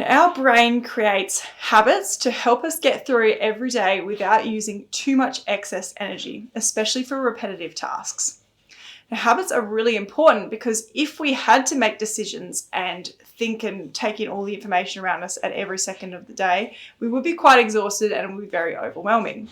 Now, our brain creates habits to help us get through every day without using too much excess energy, especially for repetitive tasks. Now, habits are really important because if we had to make decisions and think and take in all the information around us at every second of the day, we would be quite exhausted and it would be very overwhelming.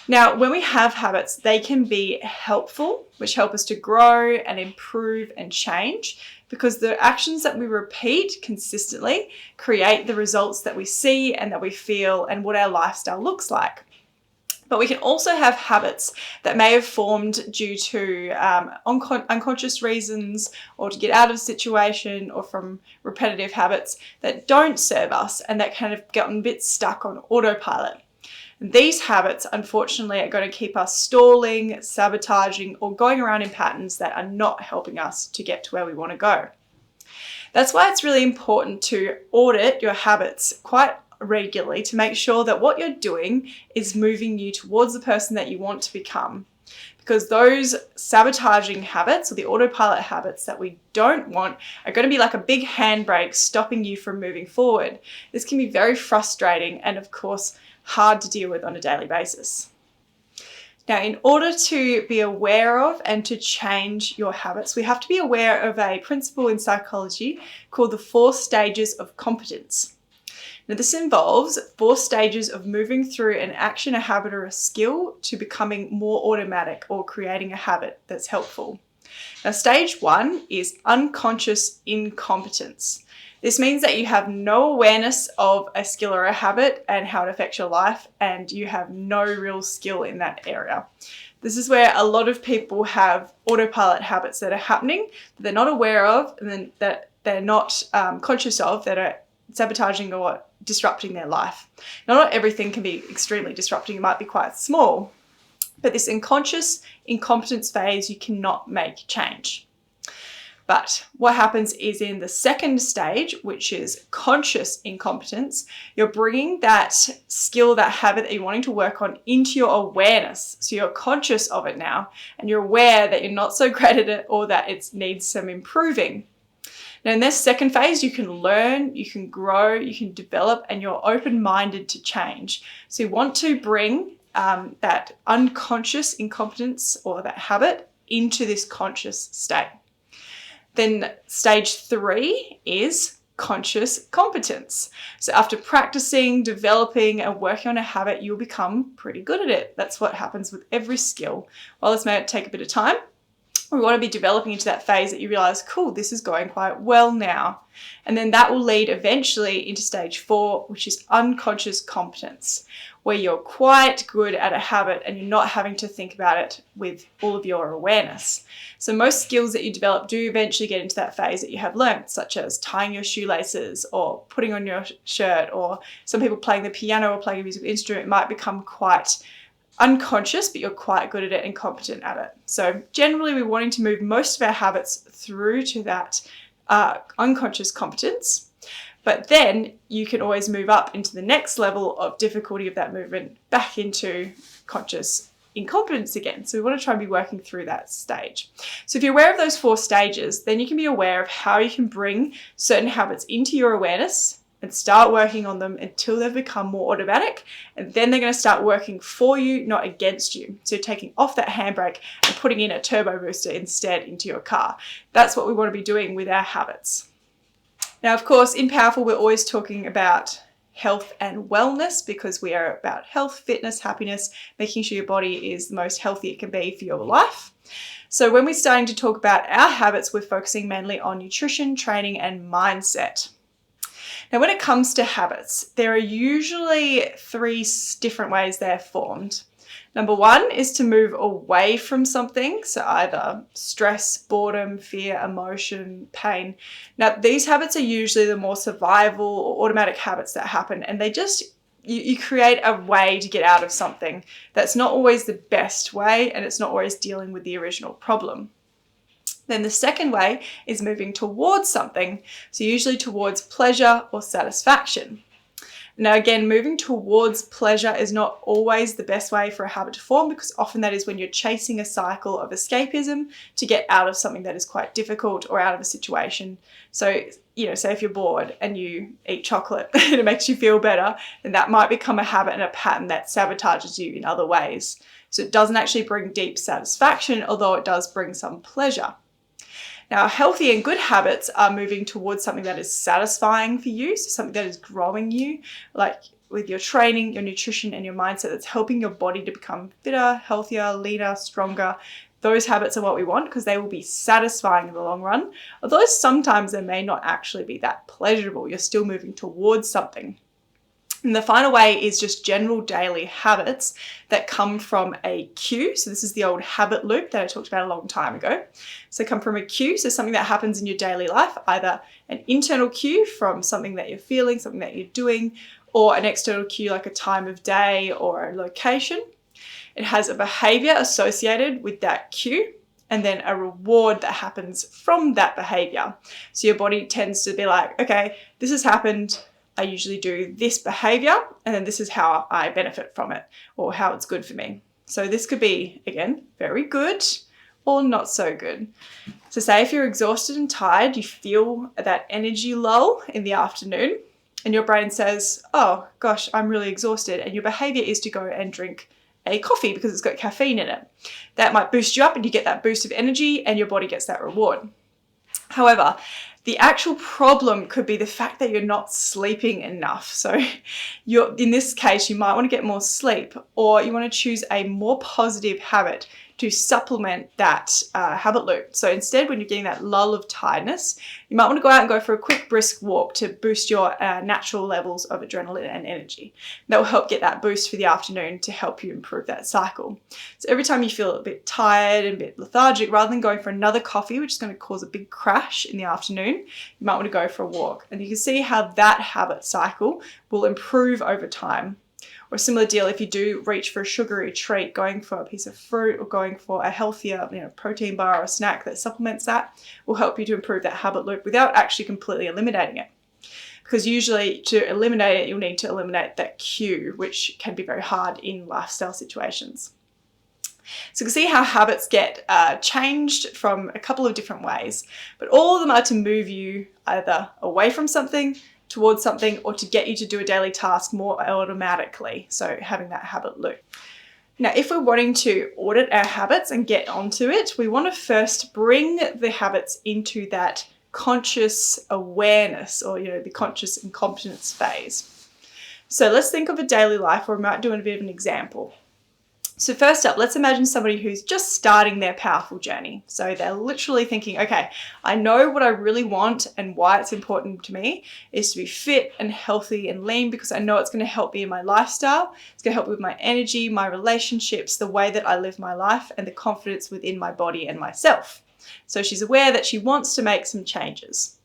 Now, when we have habits, they can be helpful, which help us to grow and improve and change, because the actions that we repeat consistently create the results that we see and that we feel and what our lifestyle looks like. But we can also have habits that may have formed due to unconscious reasons, or to get out of a situation, or from repetitive habits that don't serve us and that kind of gotten a bit stuck on autopilot. And these habits, unfortunately, are going to keep us stalling, sabotaging, or going around in patterns that are not helping us to get to where we want to go. That's why it's really important to audit your habits quite regularly to make sure that what you're doing is moving you towards the person that you want to become. Because those sabotaging habits, or the autopilot habits that we don't want, are going to be like a big handbrake stopping you from moving forward. This can be very frustrating and, of course, hard to deal with on a daily basis. Now, in order to be aware of and to change your habits, we have to be aware of a principle in psychology called the 4 stages of competence. Now, this involves 4 stages of moving through an action, a habit, or a skill to becoming more automatic or creating a habit that's helpful. Now, stage 1 is unconscious incompetence. This means that you have no awareness of a skill or a habit and how it affects your life, and you have no real skill in that area. This is where a lot of people have autopilot habits that are happening that they're not aware of, and then that they're not conscious of, that are sabotaging or disrupting their life. Now, not everything can be extremely disrupting. It might be quite small, but this unconscious incompetence phase, you cannot make change. But what happens is in the second stage, which is conscious incompetence, you're bringing that skill, that habit that you're wanting to work on into your awareness. So you're conscious of it now, and you're aware that you're not so great at it or that it needs some improving. Now, in this second phase, you can learn, you can grow, you can develop, and you're open-minded to change. So you want to bring that unconscious incompetence or that habit into this conscious state. Then stage 3 is conscious competence. So after practicing, developing, and working on a habit, you'll become pretty good at it. That's what happens with every skill. While this may take a bit of time, we want to be developing into that phase that you realize, cool, this is going quite well now. And then that will lead eventually into stage 4, which is unconscious competence, where you're quite good at a habit and you're not having to think about it with all of your awareness. So most skills that you develop do eventually get into that phase that you have learned, such as tying your shoelaces or putting on your shirt, or some people playing the piano or playing a musical instrument might become quite unconscious, but you're quite good at it and competent at it. So generally, we're wanting to move most of our habits through to that unconscious competence. But then you can always move up into the next level of difficulty of that movement back into conscious incompetence again. So we want to try and be working through that stage. So if you're aware of those 4 stages, then you can be aware of how you can bring certain habits into your awareness and start working on them until they've become more automatic. And then they're going to start working for you, not against you. So taking off that handbrake and putting in a turbo booster instead into your car. That's what we want to be doing with our habits. Now, of course, in Powerful, we're always talking about health and wellness, because we are about health, fitness, happiness, making sure your body is the most healthy it can be for your life. So when we're starting to talk about our habits, we're focusing mainly on nutrition, training, and mindset. Now, when it comes to habits, there are usually 3 different ways they're formed. Number 1 is to move away from something, so either stress, boredom, fear, emotion, pain. Now, these habits are usually the more survival or automatic habits that happen, and they just, you create a way to get out of something. That's not always the best way, and it's not always dealing with the original problem. Then the second way is moving towards something, so usually towards pleasure or satisfaction. Now, again, moving towards pleasure is not always the best way for a habit to form, because often that is when you're chasing a cycle of escapism to get out of something that is quite difficult or out of a situation. So, say if you're bored and you eat chocolate and it makes you feel better, then that might become a habit and a pattern that sabotages you in other ways. So it doesn't actually bring deep satisfaction, although it does bring some pleasure. Now, healthy and good habits are moving towards something that is satisfying for you, so something that is growing you, like with your training, your nutrition, and your mindset, that's helping your body to become fitter, healthier, leaner, stronger. Those habits are what we want because they will be satisfying in the long run, although sometimes they may not actually be that pleasurable. You're still moving towards something. And the final way is just general daily habits that come from a cue. So this is the old habit loop that I talked about a long time ago. So come from a cue, so something that happens in your daily life, either an internal cue from something that you're feeling, something that you're doing, or an external cue like a time of day or a location. It has a behavior associated with that cue, and then a reward that happens from that behavior. So your body tends to be like, okay, this has happened. I usually do this behavior, and then this is how I benefit from it, or how it's good for me. So this could be, again, very good or not so good. So say if you're exhausted and tired, you feel that energy lull in the afternoon, and your brain says, oh gosh, I'm really exhausted. And your behavior is to go and drink a coffee because it's got caffeine in it. That might boost you up and you get that boost of energy and your body gets that reward. However, the actual problem could be the fact that you're not sleeping enough. So in this case, you might want to get more sleep, or you want to choose a more positive habit to supplement that habit loop. So instead, when you're getting that lull of tiredness, you might want to go out and go for a quick brisk walk to boost your natural levels of adrenaline and energy. That will help get that boost for the afternoon to help you improve that cycle. So every time you feel a bit tired and a bit lethargic, rather than going for another coffee, which is going to cause a big crash in the afternoon, you might want to go for a walk. And you can see how that habit cycle will improve over time. Or a similar deal, if you do reach for a sugary treat, going for a piece of fruit or going for a healthier protein bar or a snack that supplements that will help you to improve that habit loop without actually completely eliminating it. Because usually to eliminate it, you'll need to eliminate that cue, which can be very hard in lifestyle situations. So you can see how habits get changed from a couple of different ways, but all of them are to move you either away from something, towards something, or to get you to do a daily task more automatically. So having that habit loop. Now, if we're wanting to audit our habits and get onto it, we want to first bring the habits into that conscious awareness, or the conscious incompetence phase. So let's think of a daily life, or we might do a bit of an example. So first up, let's imagine somebody who's just starting their powerful journey. So they're literally thinking, okay, I know what I really want and why it's important to me is to be fit and healthy and lean, because I know it's going to help me in my lifestyle. It's going to help me with my energy, my relationships, the way that I live my life, and the confidence within my body and myself. So she's aware that she wants to make some changes.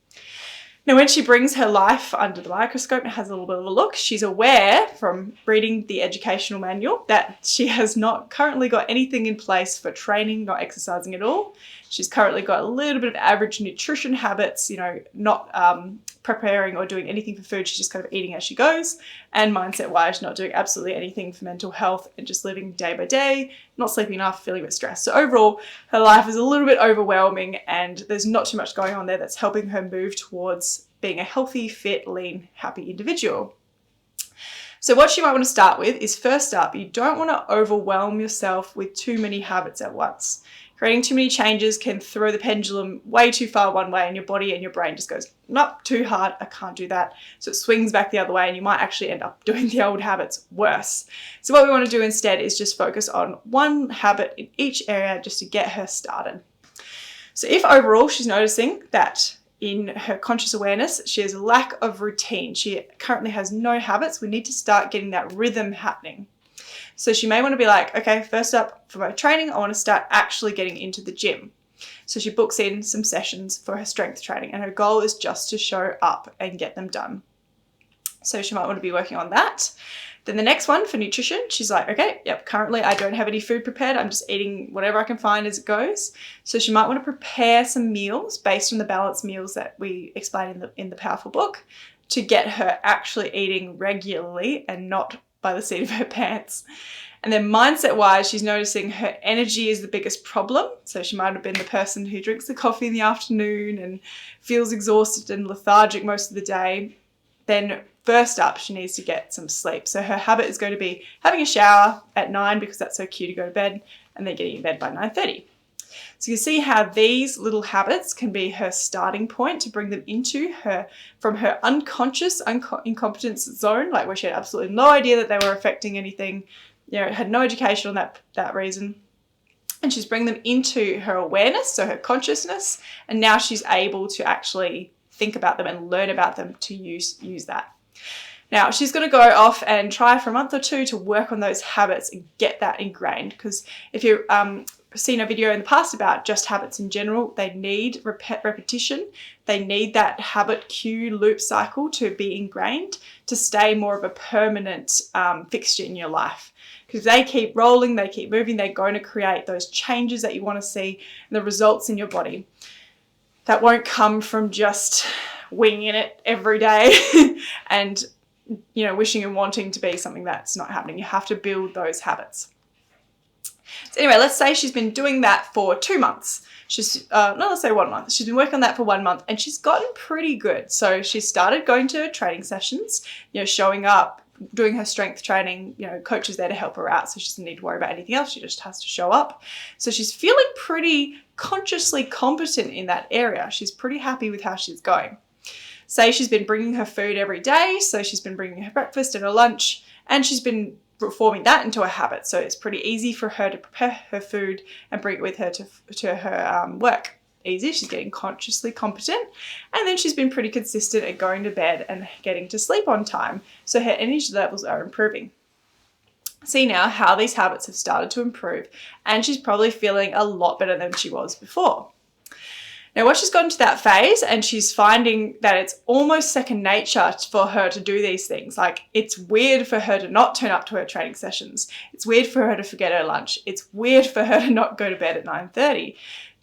Now, when she brings her life under the microscope and has a little bit of a look, she's aware from reading the educational manual that she has not currently got anything in place for training, not exercising at all. She's currently got a little bit of average nutrition habits, not preparing or doing anything for food. She's just kind of eating as she goes. And mindset-wise, not doing absolutely anything for mental health and just living day by day, not sleeping enough, feeling a bit stressed. So overall, her life is a little bit overwhelming and there's not too much going on there that's helping her move towards being a healthy, fit, lean, happy individual. So what you might want to start with is, first up, you don't want to overwhelm yourself with too many habits at once. Creating too many changes can throw the pendulum way too far one way, and your body and your brain just goes, nope, too hard, I can't do that. So it swings back the other way and you might actually end up doing the old habits worse. So what we want to do instead is just focus on one habit in each area just to get her started. So if overall she's noticing that in her conscious awareness, she has a lack of routine, she currently has no habits, we need to start getting that rhythm happening. So she may want to be like, okay, first up for my training, I want to start actually getting into the gym. So she books in some sessions for her strength training, and her goal is just to show up and get them done. So she might want to be working on that. Then the next one for nutrition, she's like, okay, yep, currently I don't have any food prepared. I'm just eating whatever I can find as it goes. So she might want to prepare some meals based on the balanced meals that we explain in the powerful book to get her actually eating regularly and not by the seat of her pants. And then mindset wise, she's noticing her energy is the biggest problem. So she might have been the person who drinks the coffee in the afternoon and feels exhausted and lethargic most of the day. Then first up, she needs to get some sleep. So her habit is going to be having a shower at 9 because that's so cute to go to bed, and then getting in bed by 9:30. So you can see how these little habits can be her starting point to bring them into her, from her unconscious incompetence zone, like where she had absolutely no idea that they were affecting anything, had no education on that reason. And she's bringing them into her awareness, so her consciousness, and now she's able to actually think about them and learn about them to use that. Now, she's going to go off and try for a month or two to work on those habits and get that ingrained, because if you've seen a video in the past about just habits in general, they need repetition. They need that habit cue loop cycle to be ingrained to stay more of a permanent fixture in your life. Because they keep rolling, they keep moving, they're going to create those changes that you want to see and the results in your body. That won't come from just winging it every day and wishing and wanting to be something that's not happening. You have to build those habits. So anyway, let's say she's been doing that for 2 months. Let's say 1 month. She's been working on that for 1 month and she's gotten pretty good. So she started going to training sessions, showing up, doing her strength training, coaches there to help her out. So she doesn't need to worry about anything else. She just has to show up. So she's feeling pretty consciously competent in that area. She's pretty happy with how she's going. Say she's been bringing her food every day. So she's been bringing her breakfast and her lunch, and she's been forming that into a habit. So it's pretty easy for her to prepare her food and bring it with her to her work. Easy. She's getting consciously competent, and then she's been pretty consistent at going to bed and getting to sleep on time. So her energy levels are improving. See now how these habits have started to improve, and she's probably feeling a lot better than she was before. Now, once she's gotten to that phase and she's finding that it's almost second nature for her to do these things, like it's weird for her to not turn up to her training sessions. It's weird for her to forget her lunch. It's weird for her to not go to bed at 9:30.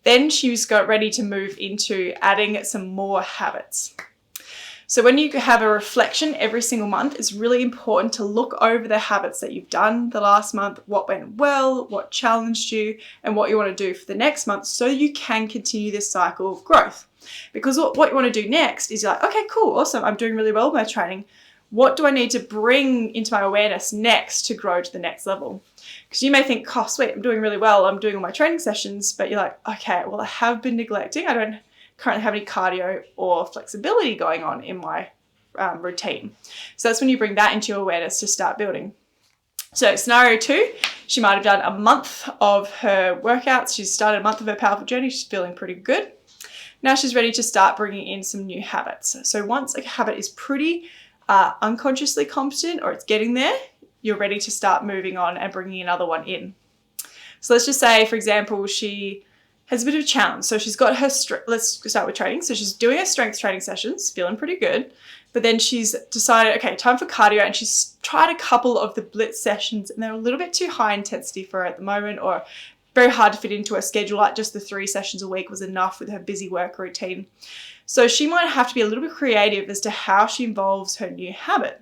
Then she's got ready to move into adding some more habits. So when you have a reflection every single month, it's really important to look over the habits that you've done the last month, what went well, what challenged you, and what you want to do for the next month so you can continue this cycle of growth. Because what you want to do next is you're like, okay, cool, awesome, I'm doing really well with my training. What do I need to bring into my awareness next to grow to the next level? Because you may think, oh, sweet, I'm doing really well, I'm doing all my training sessions, but you're like, okay, well, I have been neglecting. I don't currently have any cardio or flexibility going on in my routine. So that's when you bring that into your awareness to start building. So scenario 2, she might have done a month of her workouts. She's started a month of her powerful journey. She's feeling pretty good. Now she's ready to start bringing in some new habits. So once a habit is pretty unconsciously competent, or it's getting there, you're ready to start moving on and bringing another one in. So let's just say, for example, she has a bit of a challenge. So she's got her, let's start with training. So she's doing her strength training sessions, feeling pretty good, but then she's decided, okay, time for cardio, and she's tried a couple of the blitz sessions and they're a little bit too high intensity for her at the moment, or very hard to fit into her schedule. Like just the 3 sessions a week was enough with her busy work routine. So she might have to be a little bit creative as to how she involves her new habit.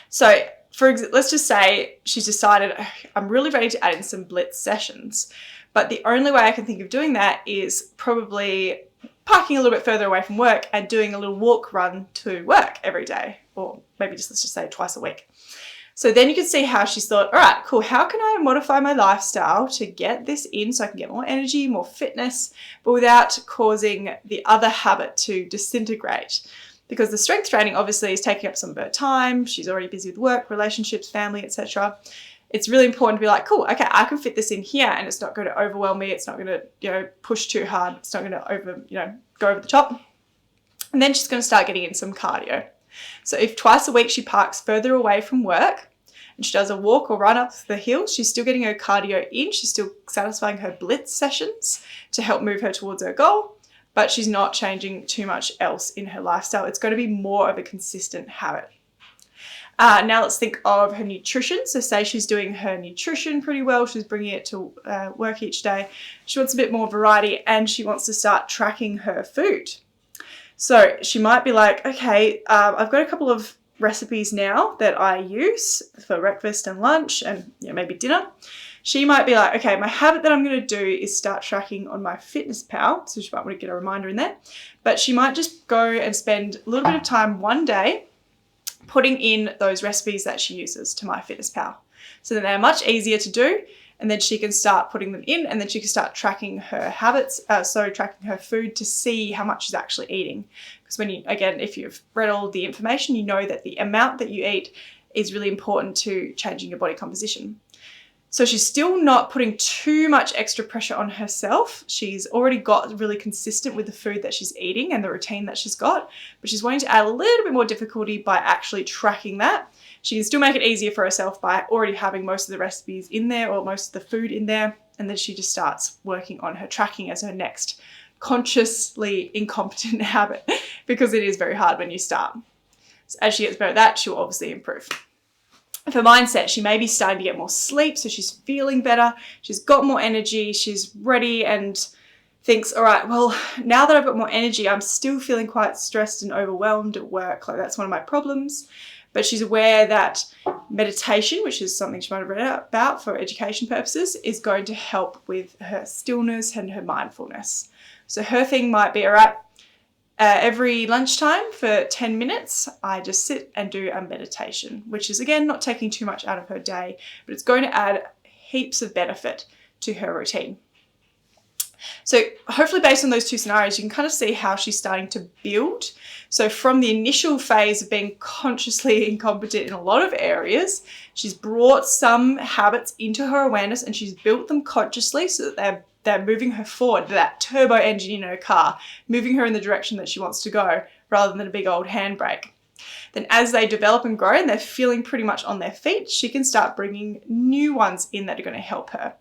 So let's just say she's decided, I'm really ready to add in some blitz sessions. But the only way I can think of doing that is probably parking a little bit further away from work and doing a little walk run to work every day, or maybe let's just say twice a week. So then you can see how she's thought, all right, cool, how can I modify my lifestyle to get this in so I can get more energy, more fitness, but without causing the other habit to disintegrate? Because the strength training obviously is taking up some of her time. She's already busy with work, relationships, family, etc. It's really important to be like, cool, okay, I can fit this in here and it's not going to overwhelm me. It's not going to, push too hard. It's not going to go over the top. And then she's going to start getting in some cardio. So if twice a week she parks further away from work and she does a walk or run up the hill, she's still getting her cardio in. She's still satisfying her blitz sessions to help move her towards her goal, but she's not changing too much else in her lifestyle. It's going to be more of a consistent habit. Now let's think of her nutrition. So say she's doing her nutrition pretty well. She's bringing it to work each day. She wants a bit more variety and she wants to start tracking her food. So she might be like, okay, I've got a couple of recipes now that I use for breakfast and lunch and maybe dinner. She might be like, okay, my habit that I'm going to do is start tracking on my FitnessPal. So she might want to get a reminder in there. But she might just go and spend a little bit of time one day putting in those recipes that she uses to MyFitnessPal. So then they're much easier to do, and then she can start putting them in, and then she can start tracking her habits, tracking her food to see how much she's actually eating. Because if you've read all the information, you know that the amount that you eat is really important to changing your body composition. So she's still not putting too much extra pressure on herself. She's already got really consistent with the food that she's eating and the routine that she's got, but she's wanting to add a little bit more difficulty by actually tracking that. She can still make it easier for herself by already having most of the recipes in there or most of the food in there, and then she just starts working on her tracking as her next consciously incompetent habit, because it is very hard when you start. So as she gets better at that, she'll obviously improve. For mindset, she may be starting to get more sleep, so she's feeling better, she's got more energy, she's ready and thinks, all right, well, now that I've got more energy, I'm still feeling quite stressed and overwhelmed at work. Like that's one of my problems. But she's aware that meditation, which is something she might have read about for education purposes, is going to help with her stillness and her mindfulness. So her thing might be, all right, every lunchtime for 10 minutes, I just sit and do a meditation, which is, again, not taking too much out of her day, but it's going to add heaps of benefit to her routine. So hopefully based on those two scenarios, you can kind of see how she's starting to build. So from the initial phase of being consciously incompetent in a lot of areas, she's brought some habits into her awareness and she's built them consciously so that they're moving her forward, that turbo engine in her car, moving her in the direction that she wants to go rather than a big old handbrake. Then as they develop and grow and they're feeling pretty much on their feet, she can start bringing new ones in that are going to help her.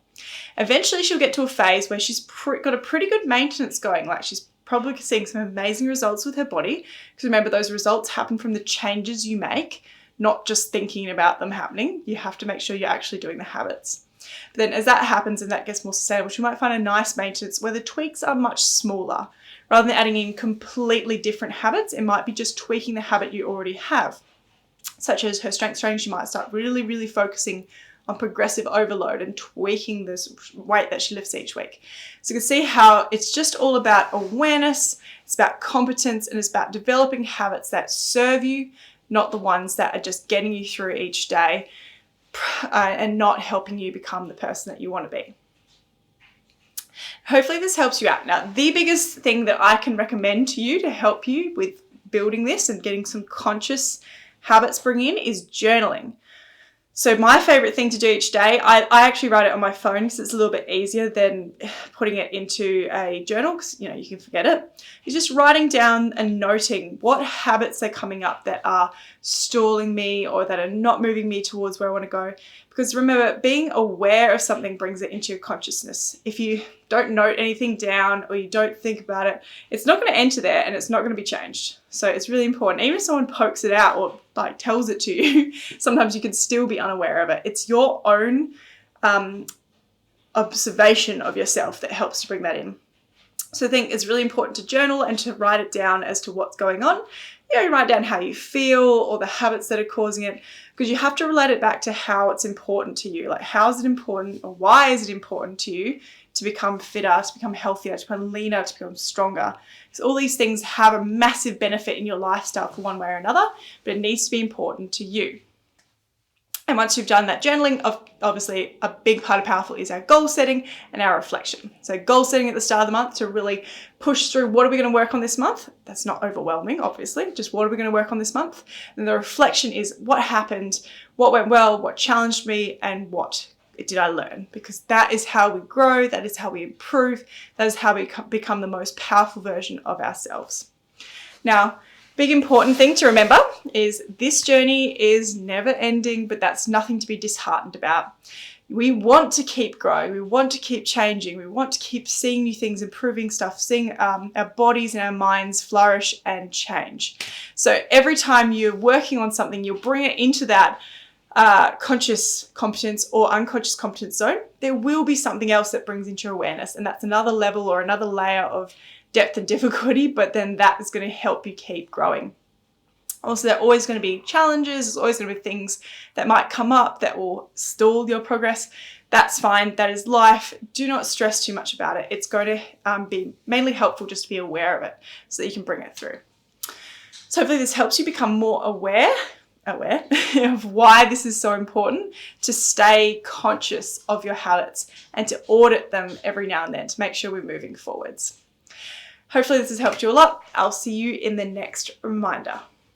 Eventually she'll get to a phase where she's got a pretty good maintenance going, like she's probably seeing some amazing results with her body, because remember, those results happen from the changes you make, not just thinking about them happening. You have to make sure you're actually doing the habits. But then as that happens and that gets more sustainable, she might find a nice maintenance where the tweaks are much smaller. Rather than adding in completely different habits, it might be just tweaking the habit you already have. Such as her strength training, she might start really, really focusing on progressive overload and tweaking this weight that she lifts each week. So you can see how it's just all about awareness, it's about competence, and it's about developing habits that serve you, not the ones that are just getting you through each day and not helping you become the person that you want to be. Hopefully this helps you out. Now, the biggest thing that I can recommend to you to help you with building this and getting some conscious habits bring in is journaling. So my favorite thing to do each day, I actually write it on my phone because it's a little bit easier than putting it into a journal because, you can forget it. Is just writing down and noting what habits are coming up that are stalling me or that are not moving me towards where I want to go. Because remember, being aware of something brings it into your consciousness. If you don't note anything down or you don't think about it, it's not going to enter there and it's not going to be changed. So it's really important. Even if someone pokes it out or tells it to you, sometimes you can still be unaware of it. It's your own observation of yourself that helps to bring that in. So I think it's really important to journal and to write it down as to what's going on. You write down how you feel or the habits that are causing it, because you have to relate it back to how it's important to you. Like, how is it important or why is it important to you to become fitter, to become healthier, to become leaner, to become stronger? Because all these things have a massive benefit in your lifestyle for one way or another, but it needs to be important to you. And once you've done that journaling, obviously a big part of Powerful is our goal setting and our reflection. So goal setting at the start of the month to really push through what are we going to work on this month. That's not overwhelming, obviously, just what are we going to work on this month. And the reflection is what happened, what went well, what challenged me, and what did I learn? Because that is how we grow, that is how we improve, that is how we become the most powerful version of ourselves. Now, big important thing to remember is this journey is never ending, but that's nothing to be disheartened about. We want to keep growing. We want to keep changing. We want to keep seeing new things, improving stuff, seeing our bodies and our minds flourish and change. So every time you're working on something, you'll bring it into that conscious competence or unconscious competence zone. There will be something else that brings into your awareness, and that's another level or another layer of depth and difficulty, but then that is going to help you keep growing. Also, there are always going to be challenges. There's always going to be things that might come up that will stall your progress. That's fine. That is life. Do not stress too much about it. It's going to be mainly helpful just to be aware of it so that you can bring it through. So hopefully this helps you become more aware of why this is so important, to stay conscious of your habits and to audit them every now and then to make sure we're moving forwards. Hopefully this has helped you a lot. I'll see you in the next reminder.